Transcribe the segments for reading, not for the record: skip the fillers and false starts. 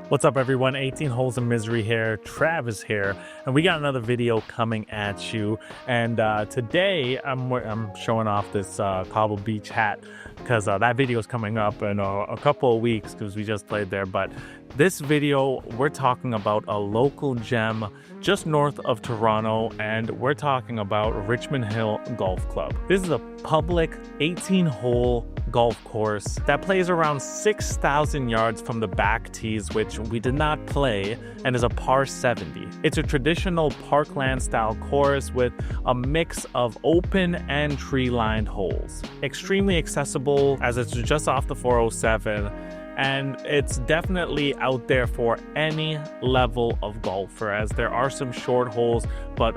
What's up everyone, 18 Holes of Misery here, Travis here, and we got another video coming at you. And today I'm showing off this Cobble Beach hat because that video is coming up in a couple of weeks because we just played there. But this video, we're talking about a local gem just north of Toronto, and we're talking about Richmond Hill Golf Club. This is a public 18-hole golf course that plays around 6,000 yards from the back tees, which we did not play, and is a par 70. It's a traditional parkland style course with a mix of open and tree-lined holes. Extremely accessible as it's just off the 407. And it's definitely out there for any level of golfer, as there are some short holes, but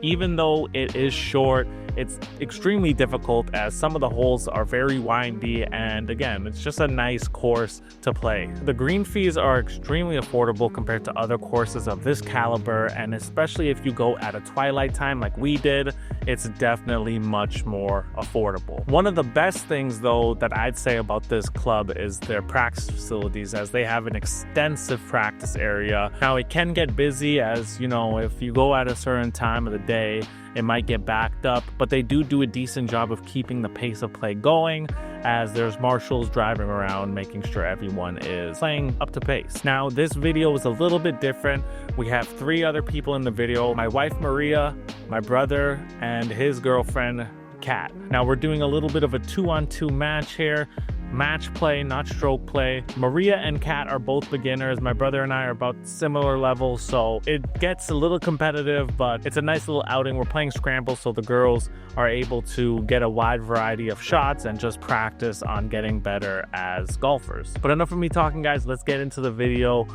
even though it is short, it's extremely difficult as some of the holes are very windy, and again, it's just a nice course to play. The green fees are extremely affordable compared to other courses of this caliber, and especially if you go at a twilight time like we did, it's definitely much more affordable. One of the best things though that I'd say about this club is their practice facilities, as they have an extensive practice area. Now it can get busy, as you know, if you go at a certain time of the day, it might get backed up, but they do a decent job of keeping the pace of play going, as there's marshals driving around making sure everyone is playing up to pace. Now this video is a little bit different. We have 3 other people in the video: my wife Maria, my brother, and his girlfriend Kat. Now we're doing a little bit of a 2-on-2 match here. Match play, not stroke play. Maria and Kat are both beginners. My brother and I are about similar levels, so it gets a little competitive, but it's a nice little outing. We're playing scramble, so the girls are able to get a wide variety of shots and just practice on getting better as golfers. But enough of me talking, guys. Let's get into the video.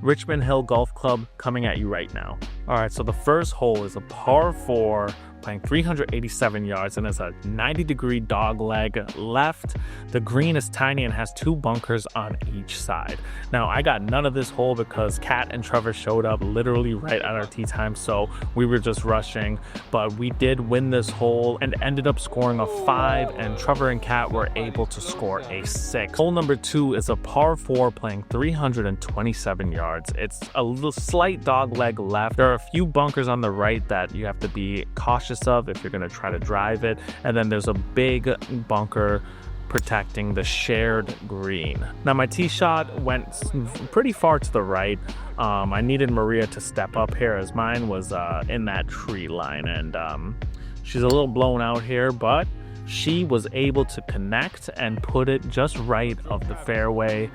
Richmond Hill Golf Club coming at you right now. All right, so the first hole is a par 4, playing 387 yards, and it's a 90-degree dog leg left. The green is tiny and has 2 bunkers on each side. Now I got none of this hole because Kat and Trevor showed up literally right at our tee time, so we were just rushing, but we did win this hole and ended up scoring a 5, and Trevor and Kat were able to score a 6. Hole number 2 is a par 4, playing 327 yards. It's a little slight dog leg left. There are a few bunkers on the right that you have to be cautious of if you're going to try to drive it, and then there's a big bunker protecting the shared green. Now my tee shot went pretty far to the right. I needed Maria to step up here, as mine was in that tree line, and she's a little blown out here, but she was able to connect and put it just right of the fairway.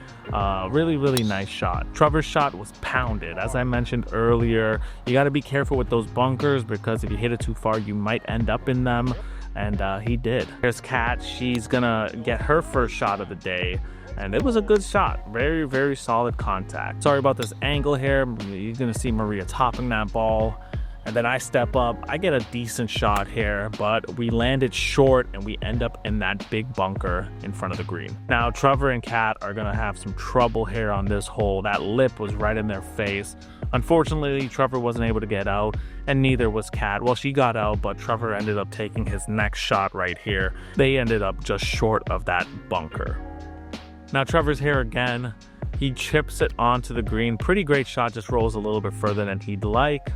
Really nice shot. Trevor's shot was pounded. As I mentioned earlier, you got to be careful with those bunkers, because if you hit it too far, you might end up in them, and he did. Here's Kat. She's gonna get her first shot of the day, and it was a good shot. Very solid contact. Sorry about this angle here. You're gonna see Maria topping that ball, and then I step up. I get a decent shot here, but we landed short and we end up in that big bunker in front of the green. Now Trevor and Kat are gonna have some trouble here on this hole. That lip was right in their face. Unfortunately, Trevor wasn't able to get out, and neither was Kat. Well, she got out, but Trevor ended up taking his next shot right here. They ended up just short of that bunker. Now Trevor's here again. He chips it onto the green. Pretty great shot, just rolls a little bit further than he'd like.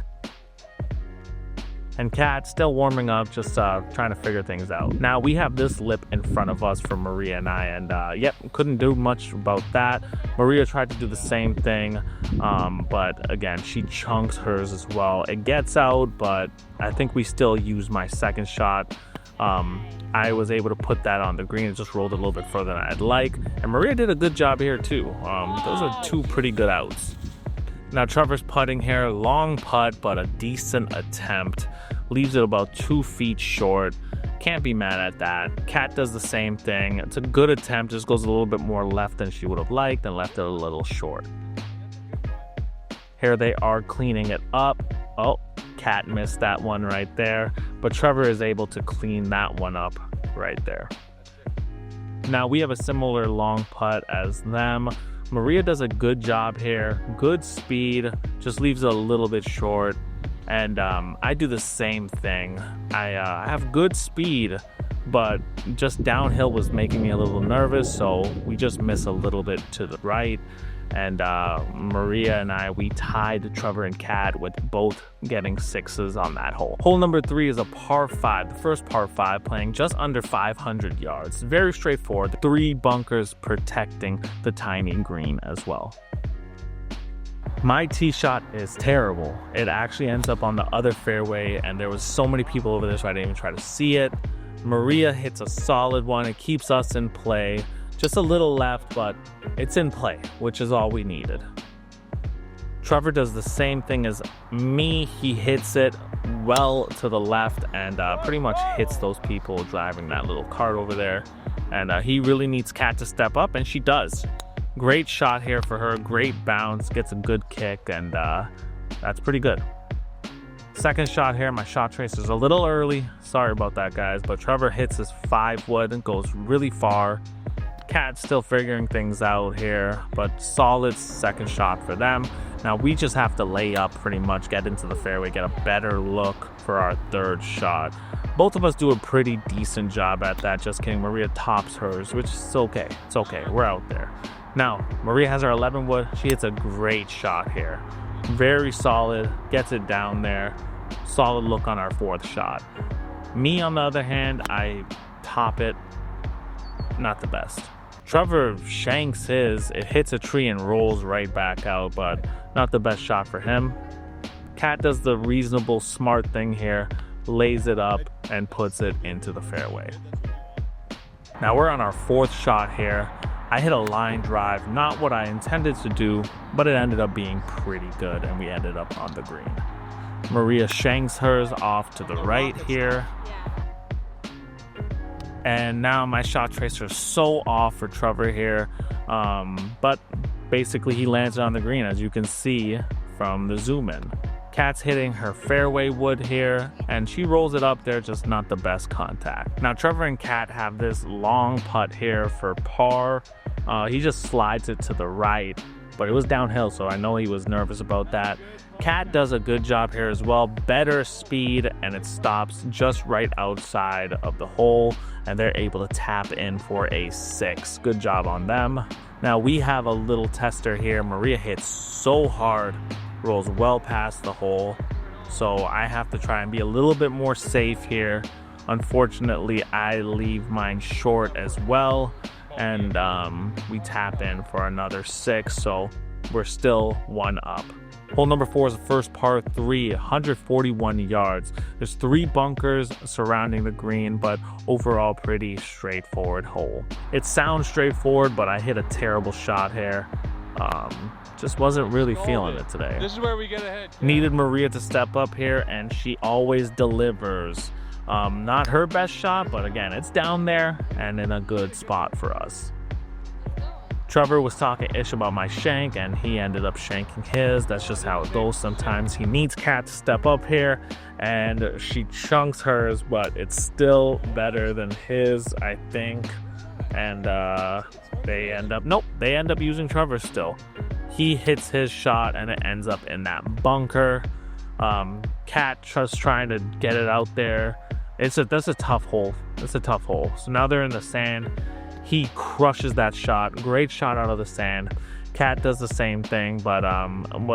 And Kat still warming up, just trying to figure things out. Now we have this lip in front of us for Maria and I, and yep, couldn't do much about that. Maria tried to do the same thing, but again, she chunks hers as well. It gets out, but I think we still use my second shot. I was able to put that on the green. It just rolled a little bit further than I'd like, and Maria did a good job here too. Those are 2 pretty good outs. Now Trevor's putting here, long putt, but a decent attempt. Leaves it about 2 feet short. Can't be mad at that. Kat does the same thing. It's a good attempt, just goes a little bit more left than she would have liked, and left it a little short. Here they are cleaning it up. Oh, Kat missed that one right there, but Trevor is able to clean that one up right there. Now we have a similar long putt as them. Maria does a good job here. Good speed, just leaves it a little bit short. And I do the same thing. I have good speed, but just downhill was making me a little nervous, so we just miss a little bit to the right. And Maria and we tied Trevor and Kat with both getting 6s on that hole. Hole number 3 is a par 5, the first par 5, playing just under 500 yards. Very straightforward, 3 bunkers protecting the tiny green as well. My tee shot is terrible. It actually ends up on the other fairway, and there was so many people over there, so I didn't even try to see it. Maria hits a solid one. It keeps us in play. Just a little left, but it's in play, which is all we needed. Trevor does the same thing as me. He hits it well to the left and pretty much hits those people driving that little cart over there. And he really needs Kat to step up, and she does. Great shot here for her, great bounce, gets a good kick, and that's pretty good. Second shot here, my shot trace is a little early. Sorry about that, guys, but Trevor hits his 5-wood and goes really far. Kat's still figuring things out here, but solid second shot for them. Now we just have to lay up pretty much, get into the fairway, get a better look for our third shot. Both of us do a pretty decent job at that. Just kidding, Maria tops hers, which is okay. It's okay, we're out there. Now, Maria has her 11-wood. She hits a great shot here. Very solid, gets it down there. Solid look on our 4th shot. Me, on the other hand, I top it. Not the best. Trevor shanks his. It hits a tree and rolls right back out, but not the best shot for him. Kat does the reasonable, smart thing here, lays it up and puts it into the fairway. Now we're on our 4th shot here. I hit a line drive, not what I intended to do, but it ended up being pretty good, and we ended up on the green. Maria shanks hers off to the right here. And now my shot tracer is so off for Trevor here, but basically he lands on the green, as you can see from the zoom in. Kat's hitting her fairway wood here, and she rolls it up there, just not the best contact. Now Trevor and Kat have this long putt here for par. He just slides it to the right, but it was downhill, so I know he was nervous about that. Kat does a good job here as well, better speed, and it stops just right outside of the hole, and they're able to tap in for a 6. Good job on them. Now we have a little tester here. Maria hits so hard, rolls well past the hole, so I have to try and be a little bit more safe here. Unfortunately, I leave mine short as well, and we tap in for another 6, so we're still 1 up. Hole number 4 is the first par 3, 141 yards. There's 3 bunkers surrounding the green, but overall pretty straightforward hole. It sounds straightforward, but I hit a terrible shot here. Just wasn't really feeling it today. This is where we get ahead. Needed Maria to step up here, and she always delivers. Not her best shot, but again, it's down there and in a good spot for us. Trevor was talking ish about my shank, and he ended up shanking his. That's just how it goes sometimes. He needs Kat to step up here, and she chunks hers, but it's still better than his, I think. And they end up using Trevor still. He hits his shot, and it ends up in that bunker. Kat just trying to get it out there. That's a tough hole. It's a tough hole. So now they're in the sand. He crushes that shot. Great shot out of the sand. Kat does the same thing, but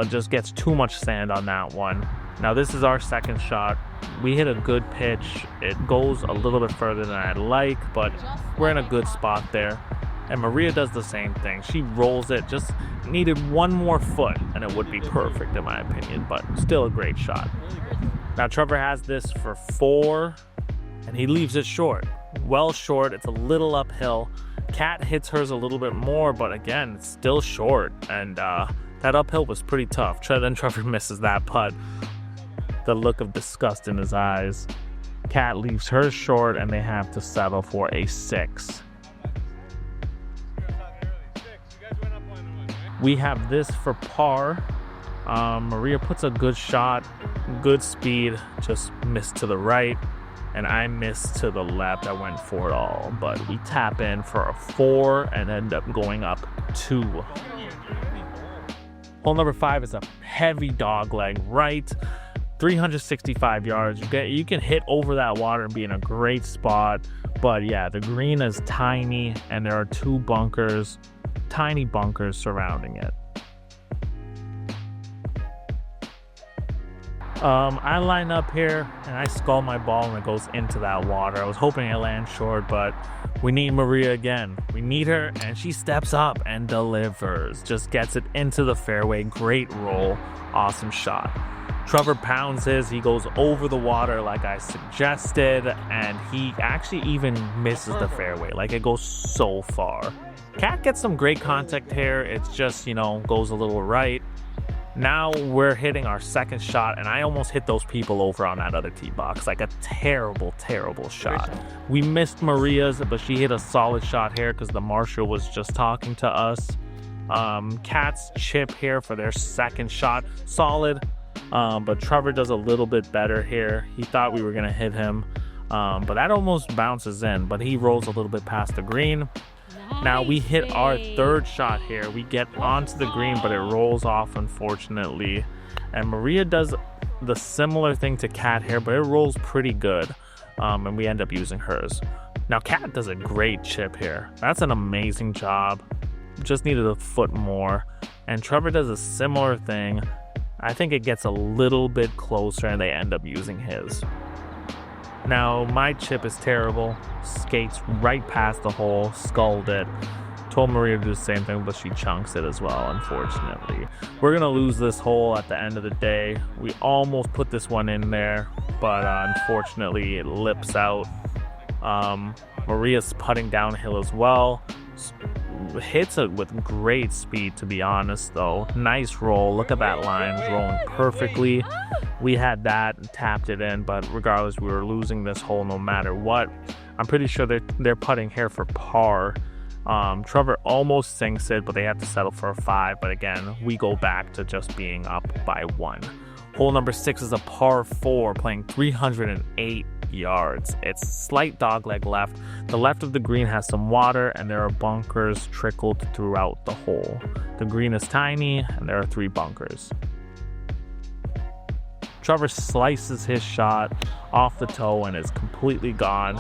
just gets too much sand on that one. Now this is our second shot. We hit a good pitch. It goes a little bit further than I'd like, but we're in a good spot there. And Maria does the same thing. She rolls it, just needed 1 more foot, and it would be perfect in my opinion, but still a great shot. Now Trevor has this for 4, and he leaves it short. Well short, it's a little uphill. Kat hits hers a little bit more, but again, it's still short, and that uphill was pretty tough. Then Trevor misses that putt. The look of disgust in his eyes. Kat leaves hers short, and they have to settle for a 6. We have this for par. Maria puts a good shot, good speed, just missed to the right, and I missed to the left. I went for it all, but we tap in for a 4 and end up going up 2. Hole number 5 is a heavy dog leg right, 365 yards. You can hit over that water and be in a great spot, but yeah, the green is tiny, and there are 2 bunkers, tiny bunkers surrounding it. I line up here and I skull my ball and it goes into that water. I was hoping it lands short, but we need Maria again. We need her, and she steps up and delivers. Just gets it into the fairway. Great roll. Awesome shot. Trevor pounds his. He goes over the water like I suggested, and he actually even misses the fairway. Like, it goes so far. Cat gets some great contact here. It's just, you know, goes a little right. Now we're hitting our second shot, and I almost hit those people over on that other tee box. Like a terrible, terrible shot. We missed Maria's, but she hit a solid shot here because the marshal was just talking to us. Cat's chip here for their second shot. Solid, but Trevor does a little bit better here. He thought we were going to hit him, but that almost bounces in, but he rolls a little bit past the green. Now we hit our third shot here. We get onto the green, but it rolls off, unfortunately. And Maria does the similar thing to Cat here, but it rolls pretty good. And we end up using hers. Now Cat does a great chip here. That's an amazing job. Just needed a foot more. And Trevor does a similar thing. I think it gets a little bit closer and they end up using his. Now my chip is terrible. Skates right past the hole, sculled it. Told Maria to do the same thing, but she chunks it as well, unfortunately. We're gonna lose this hole at the end of the day. We almost put this one in there, but unfortunately it lips out. Maria's putting downhill as well. Hits it with great speed, to be honest, though. Nice roll. Look at that line, rolling perfectly. We had that and tapped it in, but regardless, we were losing this hole no matter what. I'm pretty sure they're putting here for par. Trevor almost sinks it, but they have to settle for a 5. But again, we go back to just being up by 1. Hole number 6 is a par 4, playing 308 yards. It's slight dogleg left. The left of the green has some water, and there are bunkers trickled throughout the hole. The green is tiny, and there are 3 bunkers. Trevor slices his shot off the toe and is completely gone.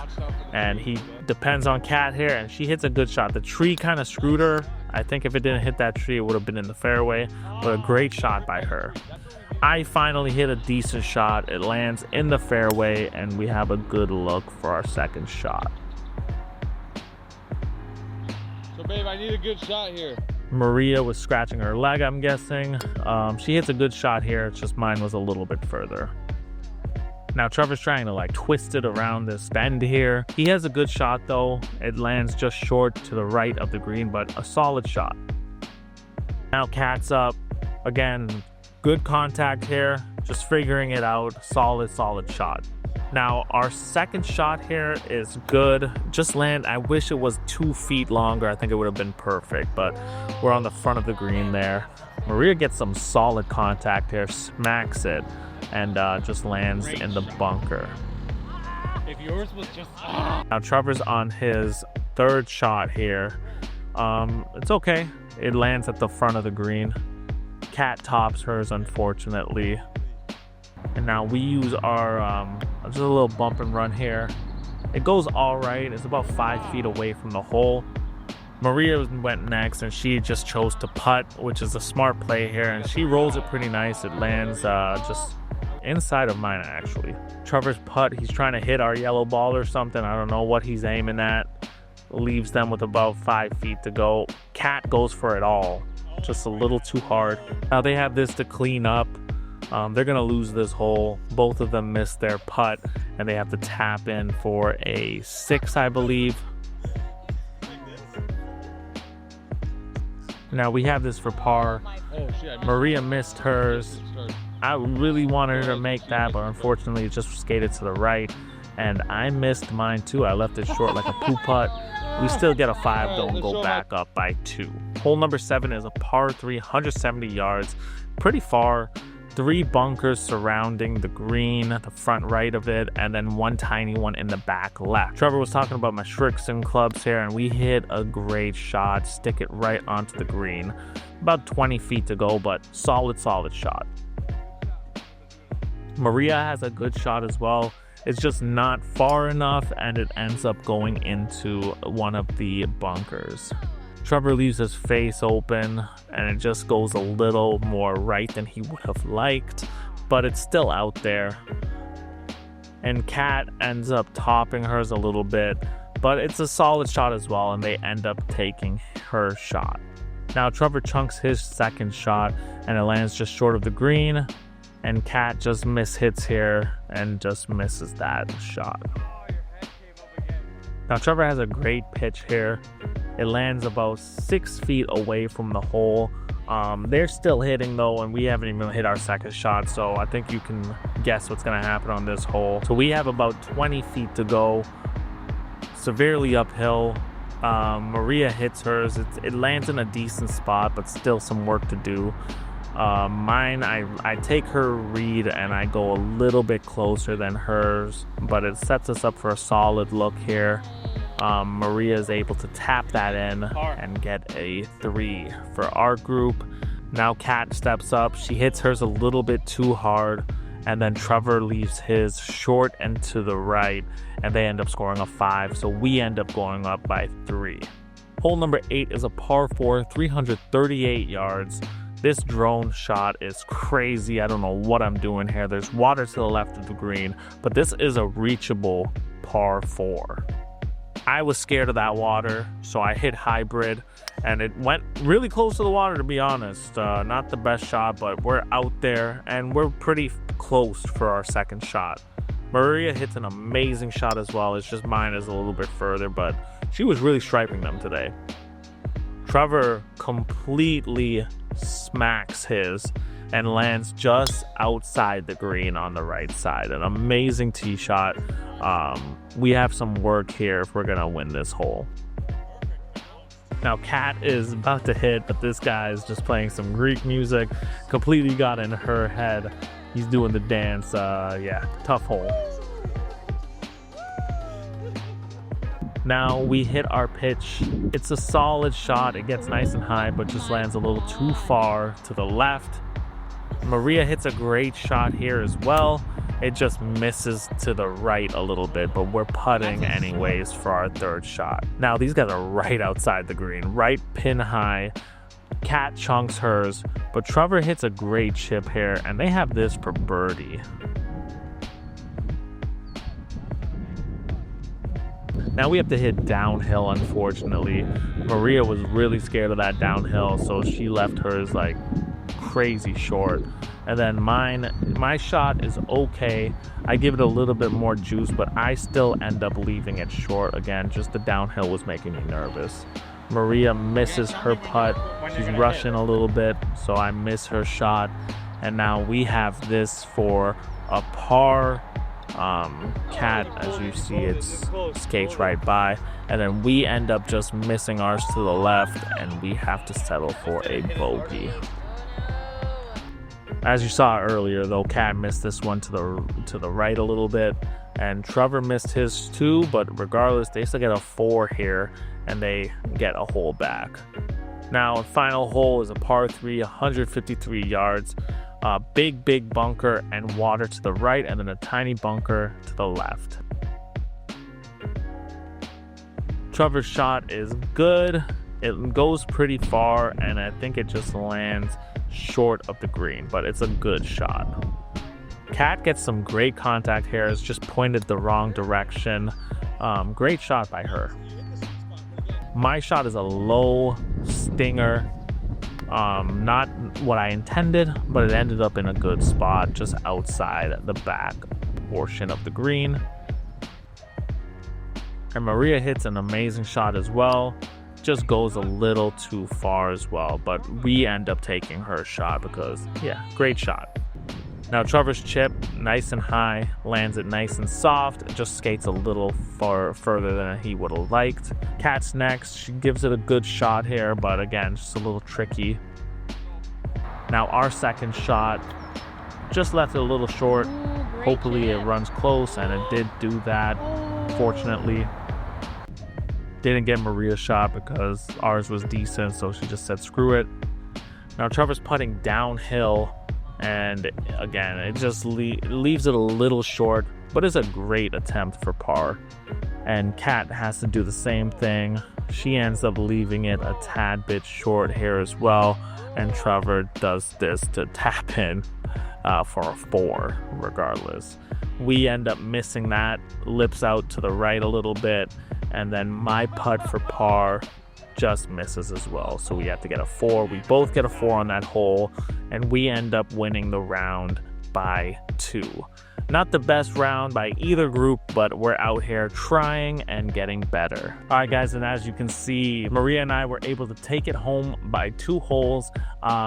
And he depends on Cat here, and she hits a good shot. The tree kind of screwed her. I think if it didn't hit that tree, it would have been in the fairway. But a great shot by her. I finally hit a decent shot. It lands in the fairway, and we have a good look for our second shot. So, babe, I need a good shot here. Maria was scratching her leg, I'm guessing. She hits a good shot here. It's just mine was a little bit further. Now Trevor's trying to like twist it around this bend here. He has a good shot though. It lands just short to the right of the green, but a solid shot. Now Cat's up. Again, good contact here. Just figuring it out. Solid shot. Now our second shot here is good. Just land. I wish it was 2 feet longer. I think it would have been perfect, but we're on the front of the green there. Maria gets some solid contact here, smacks it, and just lands in the bunker. If yours was just... Now Trevor's on his third shot here. It's okay. It lands at the front of the green. Cat tops hers, unfortunately. And now we use our just a little bump and run here. It goes all right. It's about 5 feet away from the hole. Maria went next, and she just chose to putt, which is a smart play here, and she rolls it pretty nice. It lands just inside of mine, actually. Trevor's putt, he's trying to hit our yellow ball or something. I don't know what he's aiming at. Leaves them with about 5 feet to go. Cat goes for it all, just a little too hard. Now they have this to clean up. They're gonna lose this hole. Both of them missed their putt, and they have to tap in for a 6, I believe. Now we have this for par. Maria missed hers. I really wanted her to make that, but unfortunately it just skated to the right, and I missed mine too. I left it short like a poo putt. We still get a 5, don't go back up by 2. Hole number 7 is a par 3, 170 yards, pretty far. 3 bunkers surrounding the green, the front right of it, and then 1 tiny one in the back left. Trevor was talking about my Shrixon clubs here, and we hit a great shot, stick it right onto the green. About 20 feet to go, but solid shot. Maria has a good shot as well. It's just not far enough, and it ends up going into one of the bunkers. Trevor leaves his face open, and it just goes a little more right than he would have liked, but it's still out there. And Kat ends up topping hers a little bit, but it's a solid shot as well, and they end up taking her shot. Now Trevor chunks his second shot, and it lands just short of the green, and Kat just mishits here and just misses that shot. Now Trevor has a great pitch here. It lands about 6 feet away from the hole. They're still hitting though, and we haven't even hit our second shot, so I think you can guess what's going to happen on this hole. So we have about 20 feet to go, severely uphill. Maria hits hers. It lands in a decent spot, but still some work to do. Mine, I take her read and I go a little bit closer than hers, but it sets us up for a solid look here. Maria is able to tap that in and get a 3 for our group. Now Kat steps up. She hits hers a little bit too hard, and then Trevor leaves his short and to the right, and they end up scoring a 5, so we end up going up by 3. Hole number 8 is a par 4, 338 yards. This drone shot is crazy. I don't know what I'm doing here. There's water to the left of the green, but this is a reachable par 4. I was scared of that water, so I hit hybrid, and it went really close to the water, to be honest. Not the best shot, but we're out there, and we're pretty close for our second shot. Maria hits an amazing shot as well. It's just mine is a little bit further, but she was really striping them today. Trevor completely smacks his and lands just outside the green on the right side. An amazing tee shot. We have some work here if we're gonna win this hole. Now Kat is about to hit, but this guy is just playing some Greek music. Completely got in her head. He's doing the dance. Yeah, tough hole. Now we hit our pitch. It's a solid shot. It gets nice and high, but just lands a little too far to the left. Maria hits a great shot here as well. It just misses to the right a little bit, but we're putting anyways for our third shot. Now these guys are right outside the green, right pin high. Kat chunks hers, but Trevor hits a great chip here, and they have this for birdie. Now we have to hit downhill, unfortunately. Maria was really scared of that downhill, so she left hers like crazy short. And then my shot is okay. I give it a little bit more juice, but I still end up leaving it short. Again, just the downhill was making me nervous. Maria misses her putt. She's rushing a little bit, so I miss her shot. And now we have this for a par. Kat, as you see, it skates right by, and then we end up just missing ours to the left, and we have to settle for a bogey. As you saw earlier, though, Kat missed this one to the right a little bit, and Trevor missed his too, but regardless, they still get a 4 here, and they get a hole back. Now, final hole is a par 3, 153 yards. Big bunker and water to the right, and then a tiny bunker to the left. Trevor's shot is good. It goes pretty far, and I think it just lands short of the green, but it's a good shot. Kat gets some great contact here. It's just pointed the wrong direction. Great shot by her. My shot is a low stinger. Not what I intended, but it ended up in a good spot just outside the back portion of the green. And Maria hits an amazing shot as well. Just goes a little too far as well, but we end up taking her shot because, yeah, great shot. Now Trevor's chip, nice and high, lands it nice and soft. It just skates a little further than he would have liked. Kat's next. She gives it a good shot here, but again, just a little tricky. Now our second shot, just left it a little short. Hopefully it runs close, and it did do that, fortunately. Didn't get Maria's shot because ours was decent, so she just said screw it. Now Trevor's putting downhill, and again, it just leaves it a little short, but it's a great attempt for par. And Kat has to do the same thing. She ends up leaving it a tad bit short here as well, and Trevor does this to tap in for a 4 regardless. We end up missing that, lips out to the right a little bit, and then my putt for par just misses as well. So we have to get a 4. We both get a 4 on that hole, and we end up winning the round by 2. Not the best round by either group, but we're out here trying and getting better. All right, guys, and as you can see, Maria and I were able to take it home by 2 holes.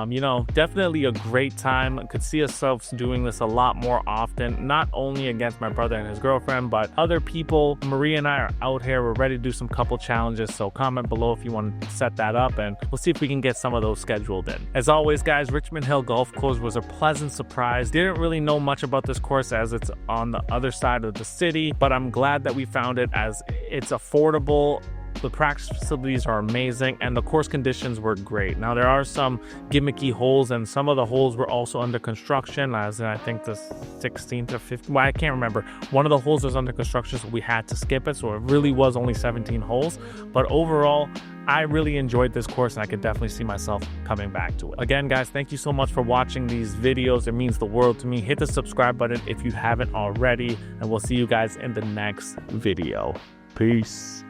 You know, definitely a great time. I could see ourselves doing this a lot more often, not only against my brother and his girlfriend, but other people. Maria and I are out here. We're ready to do some couple challenges, so comment below if you want to set that up, and we'll see if we can get some of those scheduled in. As always, guys, Richmond Hill Golf Club was a pleasant surprise. Didn't really know much about this course as it's on the other side of the city, but I'm glad that we found it as it's affordable. The practice facilities are amazing, and the course conditions were great. Now, there are some gimmicky holes, and some of the holes were also under construction, as in I think the 16th or 15th. Well, I can't remember. One of the holes was under construction, so we had to skip it. So it really was only 17 holes. But overall, I really enjoyed this course, and I could definitely see myself coming back to it. Again, guys, thank you so much for watching these videos. It means the world to me. Hit the subscribe button if you haven't already, and we'll see you guys in the next video. Peace.